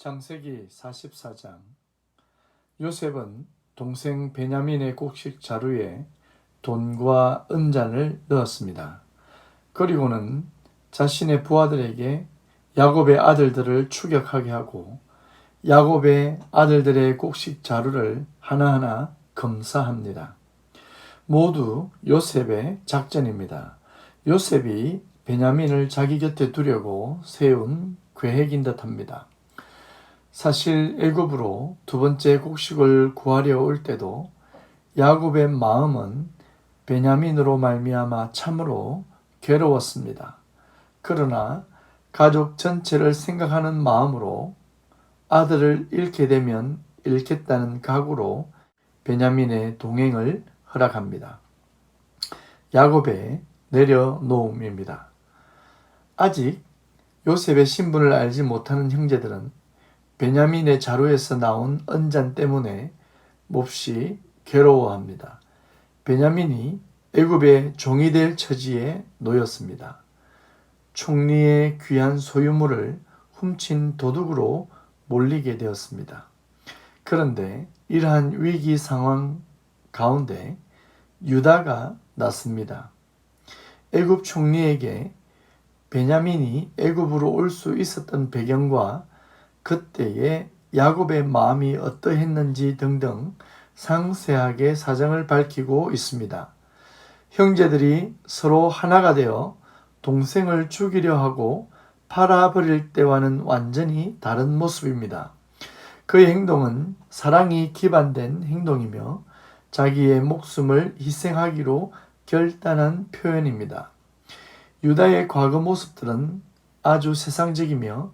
창세기 44장. 요셉은 동생 베냐민의 곡식 자루에 돈과 은잔을 넣었습니다. 그리고는 자신의 부하들에게 야곱의 아들들을 추격하게 하고 야곱의 아들들의 곡식 자루를 하나하나 검사합니다. 모두 요셉의 작전입니다. 요셉이 베냐민을 자기 곁에 두려고 세운 계획인 듯합니다. 사실 애굽으로 두 번째 곡식을 구하려 올 때도 야곱의 마음은 베냐민으로 말미암아 참으로 괴로웠습니다. 그러나 가족 전체를 생각하는 마음으로 아들을 잃게 되면 잃겠다는 각오로 베냐민의 동행을 허락합니다. 야곱의 내려놓음입니다. 아직 요셉의 신분을 알지 못하는 형제들은 베냐민의 자루에서 나온 은잔 때문에 몹시 괴로워합니다. 베냐민이 애굽의 종이 될 처지에 놓였습니다. 총리의 귀한 소유물을 훔친 도둑으로 몰리게 되었습니다. 그런데 이러한 위기 상황 가운데 유다가 났습니다. 애굽 총리에게 베냐민이 애굽으로 올 수 있었던 배경과 그때의 야곱의 마음이 어떠했는지 등등 상세하게 사정을 밝히고 있습니다. 형제들이 서로 하나가 되어 동생을 죽이려 하고 팔아버릴 때와는 완전히 다른 모습입니다. 그의 행동은 사랑이 기반된 행동이며 자기의 목숨을 희생하기로 결단한 표현입니다. 유다의 과거 모습들은 아주 세상적이며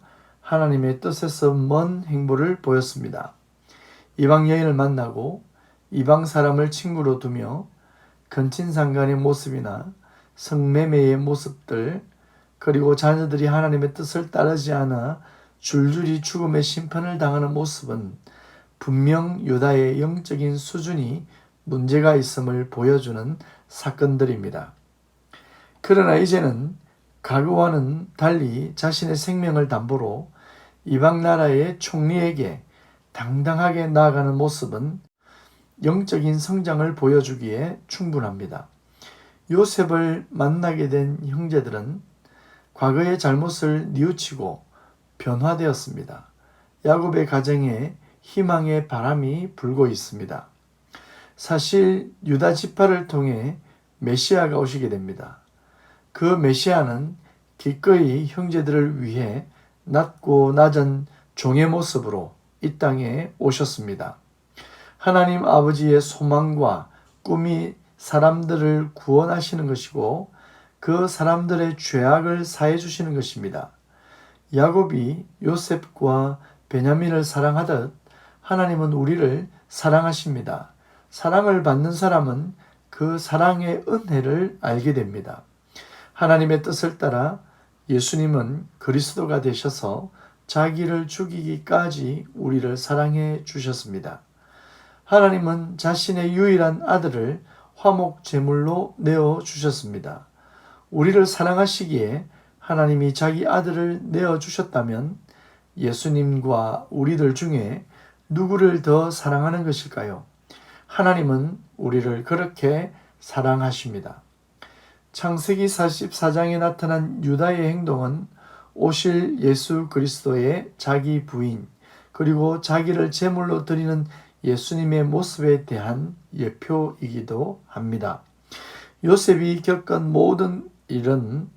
하나님의 뜻에서 먼 행보를 보였습니다. 이방 여인을 만나고 이방 사람을 친구로 두며 근친상간의 모습이나 성매매의 모습들, 그리고 자녀들이 하나님의 뜻을 따르지 않아 줄줄이 죽음의 심판을 당하는 모습은 분명 유다의 영적인 수준이 문제가 있음을 보여주는 사건들입니다. 그러나 이제는 과거와는 달리 자신의 생명을 담보로 이방 나라의 총리에게 당당하게 나아가는 모습은 영적인 성장을 보여주기에 충분합니다. 요셉을 만나게 된 형제들은 과거의 잘못을 뉘우치고 변화되었습니다. 야곱의 가정에 희망의 바람이 불고 있습니다. 사실 유다 지파를 통해 메시아가 오시게 됩니다. 그 메시아는 기꺼이 형제들을 위해 낮고 낮은 종의 모습으로 이 땅에 오셨습니다. 하나님 아버지의 소망과 꿈이 사람들을 구원하시는 것이고 그 사람들의 죄악을 사해 주시는 것입니다. 야곱이 요셉과 베냐민을 사랑하듯 하나님은 우리를 사랑하십니다. 사랑을 받는 사람은 그 사랑의 은혜를 알게 됩니다. 하나님의 뜻을 따라 예수님은 그리스도가 되셔서 자기를 죽이기까지 우리를 사랑해 주셨습니다. 하나님은 자신의 유일한 아들을 화목 제물로 내어 주셨습니다. 우리를 사랑하시기에 하나님이 자기 아들을 내어 주셨다면 예수님과 우리들 중에 누구를 더 사랑하는 것일까요? 하나님은 우리를 그렇게 사랑하십니다. 창세기 44장에 나타난 유다의 행동은 오실 예수 그리스도의 자기 부인, 그리고 자기를 제물로 드리는 예수님의 모습에 대한 예표이기도 합니다. 요셉이 겪은 모든 일은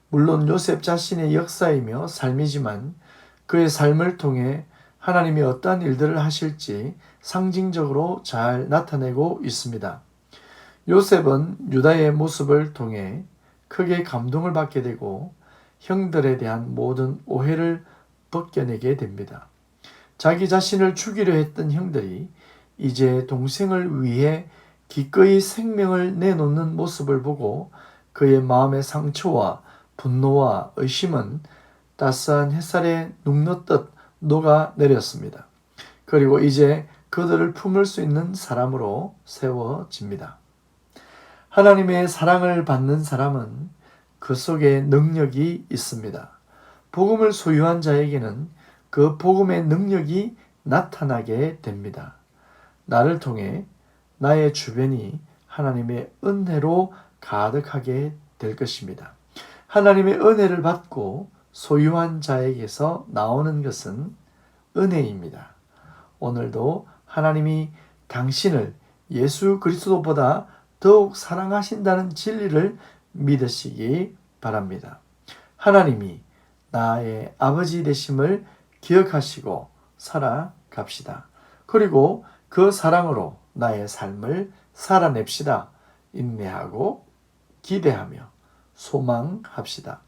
물론 요셉 자신의 역사이며 삶이지만 그의 삶을 통해 하나님이 어떠한 일들을 하실지 상징적으로 잘 나타내고 있습니다. 요셉은 유다의 모습을 통해 크게 감동을 받게 되고 형들에 대한 모든 오해를 벗겨내게 됩니다. 자기 자신을 죽이려 했던 형들이 이제 동생을 위해 기꺼이 생명을 내놓는 모습을 보고 그의 마음의 상처와 분노와 의심은 따스한 햇살에 눅넣듯 녹아내렸습니다. 그리고 이제 그들을 품을 수 있는 사람으로 세워집니다. 하나님의 사랑을 받는 사람은 그 속에 능력이 있습니다. 복음을 소유한 자에게는 그 복음의 능력이 나타나게 됩니다. 나를 통해 나의 주변이 하나님의 은혜로 가득하게 될 것입니다. 하나님의 은혜를 받고 소유한 자에게서 나오는 것은 은혜입니다. 오늘도 하나님이 당신을 예수 그리스도보다 더욱 사랑하신다는 진리를 믿으시기 바랍니다. 하나님이 나의 아버지 되심을 기억하시고 살아갑시다. 그리고 그 사랑으로 나의 삶을 살아냅시다. 인내하고 기대하며 소망합시다.